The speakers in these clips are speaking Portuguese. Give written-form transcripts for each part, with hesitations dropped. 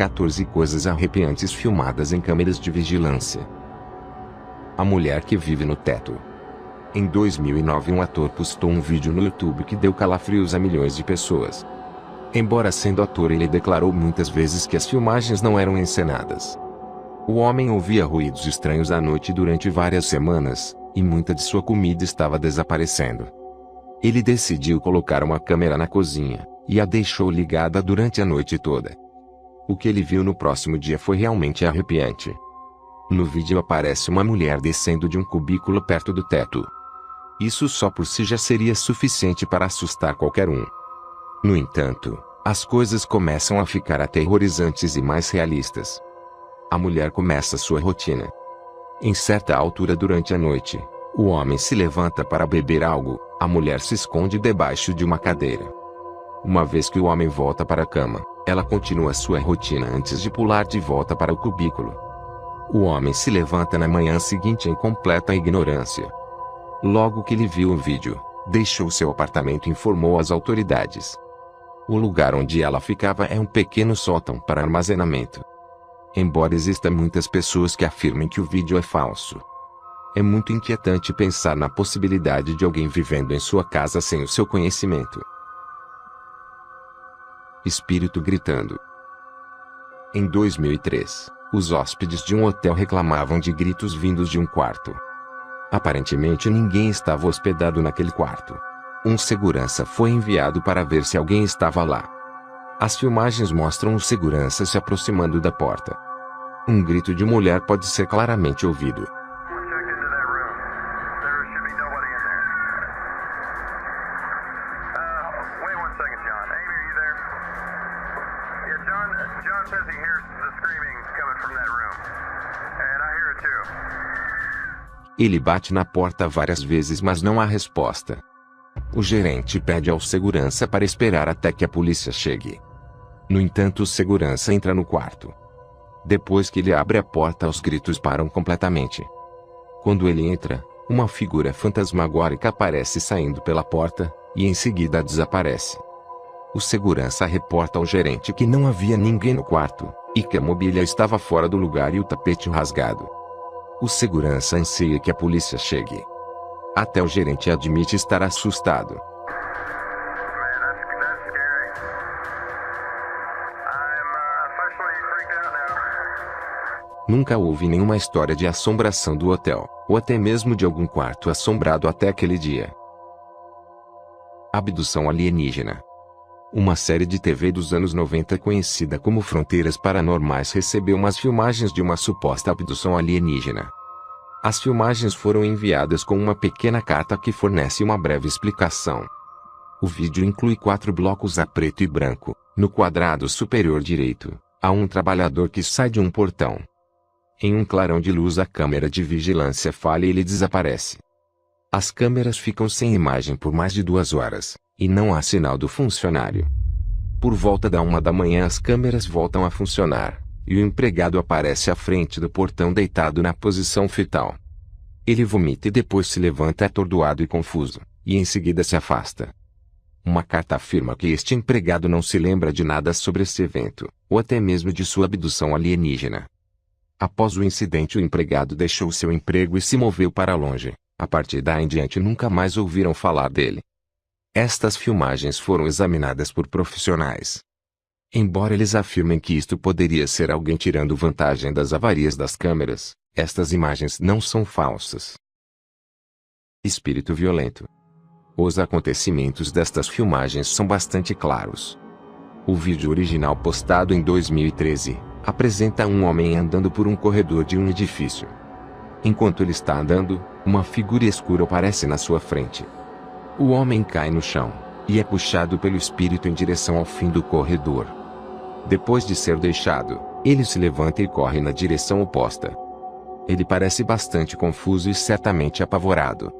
14 coisas arrepiantes filmadas em câmeras de vigilância. A mulher que vive no teto. Em 2009, um ator postou um vídeo no YouTube que deu calafrios a milhões de pessoas. Embora sendo ator, ele declarou muitas vezes que as filmagens não eram encenadas. O homem ouvia ruídos estranhos à noite durante várias semanas, e muita de sua comida estava desaparecendo. Ele decidiu colocar uma câmera na cozinha, e a deixou ligada durante a noite toda. O que ele viu no próximo dia foi realmente arrepiante. No vídeo aparece uma mulher descendo de um cubículo perto do teto. Isso só por si já seria suficiente para assustar qualquer um. No entanto, as coisas começam a ficar aterrorizantes e mais realistas. A mulher começa sua rotina. Em certa altura durante a noite, o homem se levanta para beber algo, a mulher se esconde debaixo de uma cadeira. Uma vez que o homem volta para a cama, ela continua sua rotina antes de pular de volta para o cubículo. O homem se levanta na manhã seguinte em completa ignorância. Logo que ele viu o vídeo, deixou seu apartamento e informou as autoridades. O lugar onde ela ficava é um pequeno sótão para armazenamento. Embora existam muitas pessoas que afirmem que o vídeo é falso, é muito inquietante pensar na possibilidade de alguém vivendo em sua casa sem o seu conhecimento. Espírito gritando. Em 2003, os hóspedes de um hotel reclamavam de gritos vindos de um quarto. Aparentemente ninguém estava hospedado naquele quarto. Um segurança foi enviado para ver se alguém estava lá. As filmagens mostram o segurança se aproximando da porta. Um grito de mulher pode ser claramente ouvido. Ele bate na porta várias vezes, mas não há resposta. O gerente pede ao segurança para esperar até que a polícia chegue. No entanto, o segurança entra no quarto. Depois que ele abre a porta, os gritos param completamente. Quando ele entra, uma figura fantasmagórica aparece saindo pela porta, e em seguida desaparece. O segurança reporta ao gerente que não havia ninguém no quarto, e que a mobília estava fora do lugar e o tapete rasgado. O segurança anseia que a polícia chegue. Até o gerente admite estar assustado. Nunca houve nenhuma história de assombração do hotel, ou até mesmo de algum quarto assombrado até aquele dia. Abdução alienígena. Uma série de TV dos anos 90 conhecida como Fronteiras Paranormais recebeu umas filmagens de uma suposta abdução alienígena. As filmagens foram enviadas com uma pequena carta que fornece uma breve explicação. O vídeo inclui 4 blocos a preto e branco. No quadrado superior direito, há um trabalhador que sai de um portão. Em um clarão de luz, a câmera de vigilância falha e ele desaparece. As câmeras ficam sem imagem por mais de 2 horas, e não há sinal do funcionário. Por volta da 1 da manhã as câmeras voltam a funcionar, e o empregado aparece à frente do portão deitado na posição fetal. Ele vomita e depois se levanta atordoado e confuso, e em seguida se afasta. Uma carta afirma que este empregado não se lembra de nada sobre esse evento, ou até mesmo de sua abdução alienígena. Após o incidente, o empregado deixou seu emprego e se moveu para longe. A partir daí em diante nunca mais ouviram falar dele. Estas filmagens foram examinadas por profissionais. Embora eles afirmem que isto poderia ser alguém tirando vantagem das avarias das câmeras, estas imagens não são falsas. Espírito violento. Os acontecimentos destas filmagens são bastante claros. O vídeo original postado em 2013 apresenta um homem andando por um corredor de um edifício. Enquanto ele está andando, uma figura escura aparece na sua frente. O homem cai no chão, e é puxado pelo espírito em direção ao fim do corredor. Depois de ser deixado, ele se levanta e corre na direção oposta. Ele parece bastante confuso e certamente apavorado.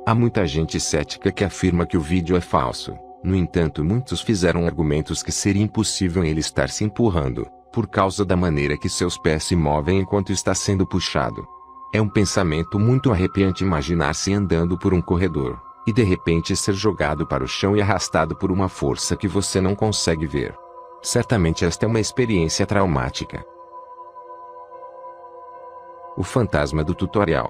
Há muita gente cética que afirma que o vídeo é falso. No entanto, muitos fizeram argumentos que seria impossível ele estar se empurrando, por causa da maneira que seus pés se movem enquanto está sendo puxado. É um pensamento muito arrepiante imaginar-se andando por um corredor, e de repente ser jogado para o chão e arrastado por uma força que você não consegue ver. Certamente esta é uma experiência traumática. O fantasma do tutorial.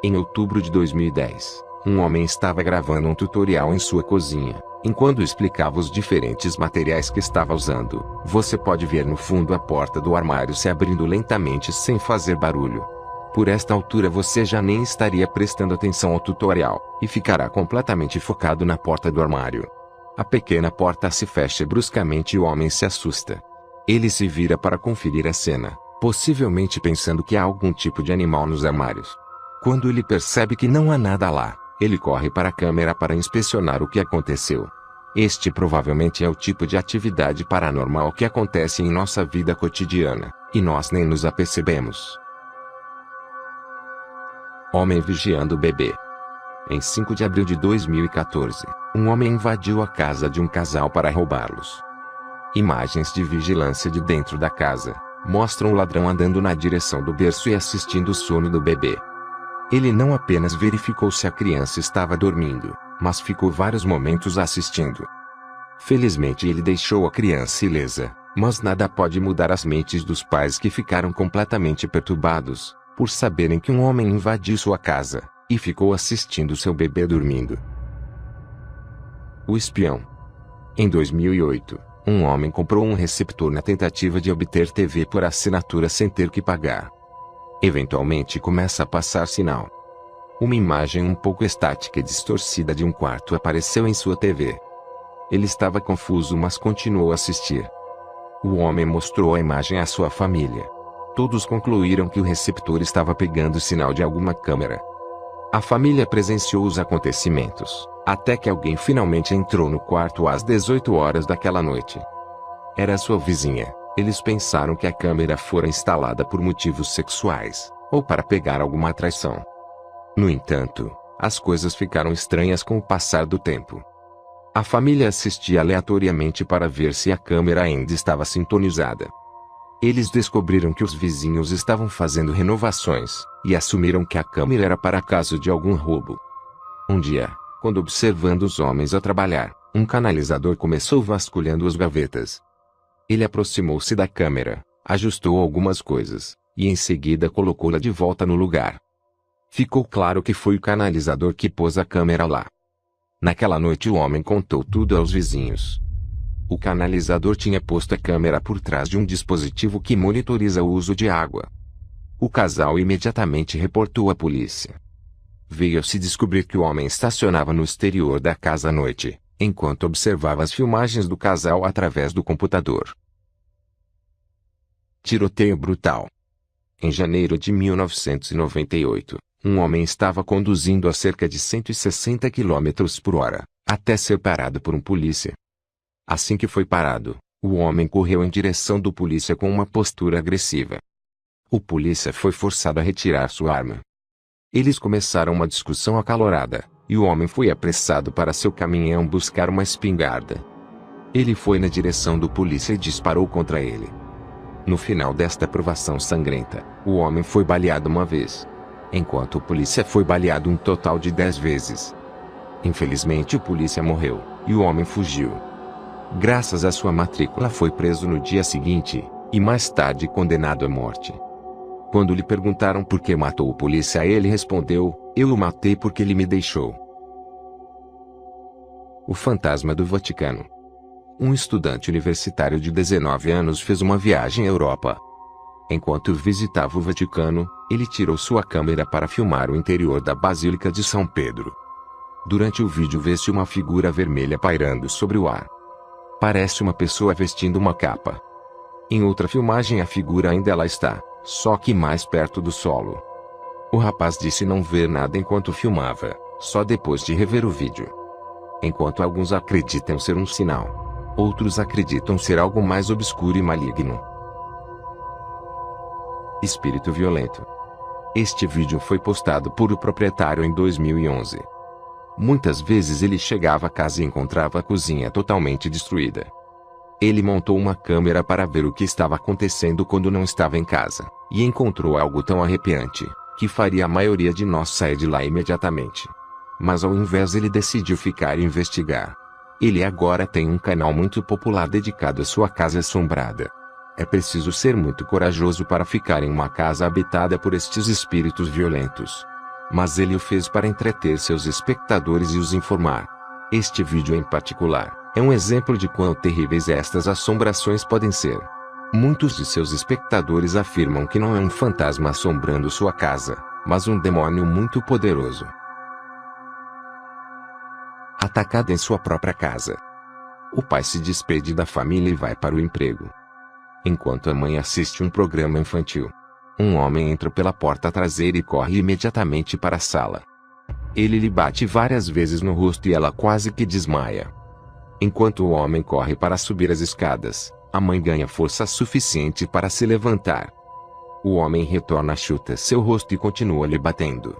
Em outubro de 2010, um homem estava gravando um tutorial em sua cozinha. Enquanto explicava os diferentes materiais que estava usando, você pode ver no fundo a porta do armário se abrindo lentamente sem fazer barulho. Por esta altura você já nem estaria prestando atenção ao tutorial, e ficará completamente focado na porta do armário. A pequena porta se fecha bruscamente e o homem se assusta. Ele se vira para conferir a cena, possivelmente pensando que há algum tipo de animal nos armários. Quando ele percebe que não há nada lá, ele corre para a câmera para inspecionar o que aconteceu. Este provavelmente é o tipo de atividade paranormal que acontece em nossa vida cotidiana, e nós nem nos apercebemos. Homem vigiando o bebê. Em 5 de abril de 2014, um homem invadiu a casa de um casal para roubá-los. Imagens de vigilância de dentro da casa mostram o ladrão andando na direção do berço e assistindo o sono do bebê. Ele não apenas verificou se a criança estava dormindo, mas ficou vários momentos assistindo. Felizmente ele deixou a criança ilesa, mas nada pode mudar as mentes dos pais que ficaram completamente perturbados, por saberem que um homem invadiu sua casa, e ficou assistindo seu bebê dormindo. O espião. Em 2008, um homem comprou um receptor na tentativa de obter TV por assinatura sem ter que pagar. Eventualmente começa a passar sinal. Uma imagem um pouco estática e distorcida de um quarto apareceu em sua TV. Ele estava confuso, mas continuou a assistir. O homem mostrou a imagem à sua família. Todos concluíram que o receptor estava pegando sinal de alguma câmera. A família presenciou os acontecimentos, até que alguém finalmente entrou no quarto às 18 horas daquela noite. Era sua vizinha. Eles pensaram que a câmera fora instalada por motivos sexuais, ou para pegar alguma atração. No entanto, as coisas ficaram estranhas com o passar do tempo. A família assistia aleatoriamente para ver se a câmera ainda estava sintonizada. Eles descobriram que os vizinhos estavam fazendo renovações, e assumiram que a câmera era para caso de algum roubo. Um dia, quando observando os homens a trabalhar, um canalizador começou vasculhando as gavetas. Ele aproximou-se da câmera, ajustou algumas coisas, e em seguida colocou-la de volta no lugar. Ficou claro que foi o canalizador que pôs a câmera lá. Naquela noite o homem contou tudo aos vizinhos. O canalizador tinha posto a câmera por trás de um dispositivo que monitoriza o uso de água. O casal imediatamente reportou à polícia. Veio-se descobrir que o homem estacionava no exterior da casa à noite, enquanto observava as filmagens do casal através do computador. Tiroteio brutal. Em janeiro de 1998, um homem estava conduzindo a cerca de 160 km por hora, até ser parado por um polícia. Assim que foi parado, o homem correu em direção do polícia com uma postura agressiva. O polícia foi forçado a retirar sua arma. Eles começaram uma discussão acalorada, e o homem foi apressado para seu caminhão buscar uma espingarda. Ele foi na direção do polícia e disparou contra ele. No final desta provação sangrenta, o homem foi baleado uma vez, enquanto o polícia foi baleado um total de 10 vezes. Infelizmente o polícia morreu, e o homem fugiu. Graças à sua matrícula foi preso no dia seguinte, e mais tarde condenado à morte. Quando lhe perguntaram por que matou o polícia, ele respondeu: "Eu o matei porque ele me deixou." O fantasma do Vaticano. Um estudante universitário de 19 anos fez uma viagem à Europa. Enquanto visitava o Vaticano, ele tirou sua câmera para filmar o interior da Basílica de São Pedro. Durante o vídeo vê-se uma figura vermelha pairando sobre o ar. Parece uma pessoa vestindo uma capa. Em outra filmagem a figura ainda lá está, só que mais perto do solo. O rapaz disse não ver nada enquanto filmava, só depois de rever o vídeo. Enquanto alguns acreditam ser um sinal, outros acreditam ser algo mais obscuro e maligno. Espírito violento. Este vídeo foi postado por o proprietário em 2011. Muitas vezes ele chegava à casa e encontrava a cozinha totalmente destruída. Ele montou uma câmera para ver o que estava acontecendo quando não estava em casa, e encontrou algo tão arrepiante, que faria a maioria de nós sair de lá imediatamente. Mas ao invés ele decidiu ficar e investigar. Ele agora tem um canal muito popular dedicado à sua casa assombrada. É preciso ser muito corajoso para ficar em uma casa habitada por estes espíritos violentos. Mas ele o fez para entreter seus espectadores e os informar. Este vídeo em particular é um exemplo de quão terríveis estas assombrações podem ser. Muitos de seus espectadores afirmam que não é um fantasma assombrando sua casa, mas um demônio muito poderoso. Atacado em sua própria casa. O pai se despede da família e vai para o emprego. Enquanto a mãe assiste um programa infantil, um homem entra pela porta traseira e corre imediatamente para a sala. Ele lhe bate várias vezes no rosto e ela quase que desmaia. Enquanto o homem corre para subir as escadas, a mãe ganha força suficiente para se levantar. O homem retorna, chuta seu rosto e continua lhe batendo.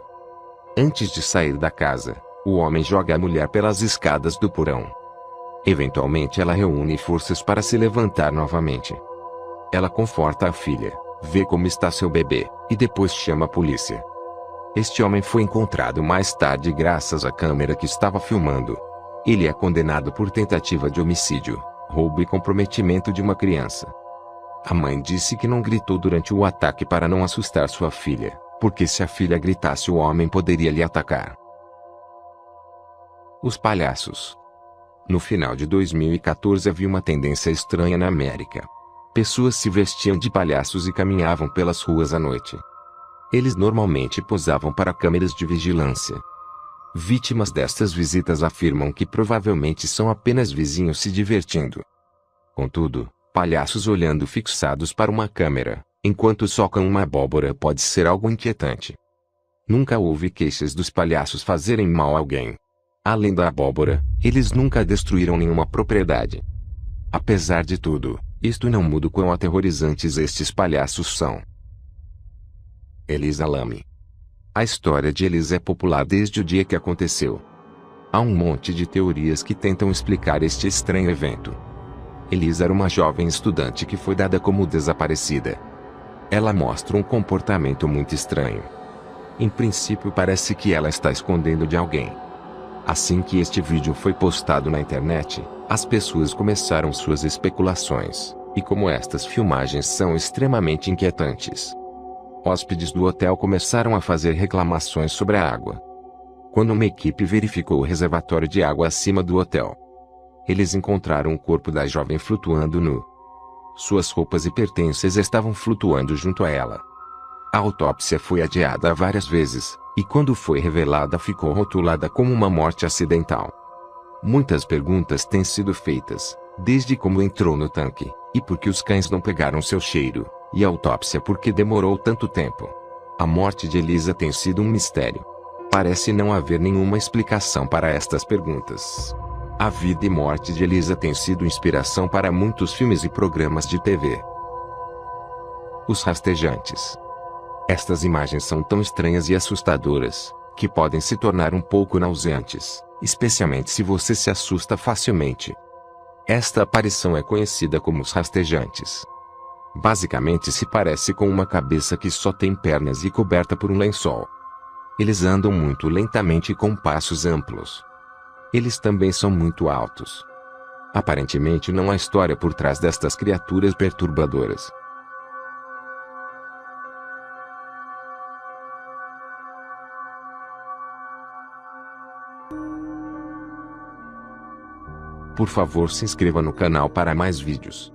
Antes de sair da casa, o homem joga a mulher pelas escadas do porão. Eventualmente ela reúne forças para se levantar novamente. Ela conforta a filha, vê como está seu bebê, e depois chama a polícia. Este homem foi encontrado mais tarde graças à câmera que estava filmando. Ele é condenado por tentativa de homicídio, roubo e comprometimento de uma criança. A mãe disse que não gritou durante o ataque para não assustar sua filha, porque se a filha gritasse o homem poderia lhe atacar. Os palhaços. No final de 2014 havia uma tendência estranha na América. Pessoas se vestiam de palhaços e caminhavam pelas ruas à noite. Eles normalmente posavam para câmeras de vigilância. Vítimas destas visitas afirmam que provavelmente são apenas vizinhos se divertindo. Contudo, palhaços olhando fixados para uma câmera, enquanto socam uma abóbora pode ser algo inquietante. Nunca houve queixas dos palhaços fazerem mal a alguém. Além da abóbora, eles nunca destruíram nenhuma propriedade. Apesar de tudo, isto não muda o quão aterrorizantes estes palhaços são. Elisa Lam. A história de Elisa é popular desde o dia que aconteceu. Há um monte de teorias que tentam explicar este estranho evento. Elisa era uma jovem estudante que foi dada como desaparecida. Ela mostra um comportamento muito estranho. Em princípio parece que ela está escondendo de alguém. Assim que este vídeo foi postado na internet, as pessoas começaram suas especulações, e como estas filmagens são extremamente inquietantes, hóspedes do hotel começaram a fazer reclamações sobre a água. Quando uma equipe verificou o reservatório de água acima do hotel, eles encontraram o corpo da jovem flutuando nu. Suas roupas e pertences estavam flutuando junto a ela. A autópsia foi adiada várias vezes, e quando foi revelada ficou rotulada como uma morte acidental. Muitas perguntas têm sido feitas, desde como entrou no tanque, e por que os cães não pegaram seu cheiro, e a autópsia por que demorou tanto tempo. A morte de Elisa tem sido um mistério. Parece não haver nenhuma explicação para estas perguntas. A vida e morte de Elisa tem sido inspiração para muitos filmes e programas de TV. Os rastejantes. Estas imagens são tão estranhas e assustadoras, que podem se tornar um pouco nauseantes, especialmente se você se assusta facilmente. Esta aparição é conhecida como os rastejantes. Basicamente se parece com uma cabeça que só tem pernas e coberta por um lençol. Eles andam muito lentamente e com passos amplos. Eles também são muito altos. Aparentemente não há história por trás destas criaturas perturbadoras. Por favor, se inscreva no canal para mais vídeos.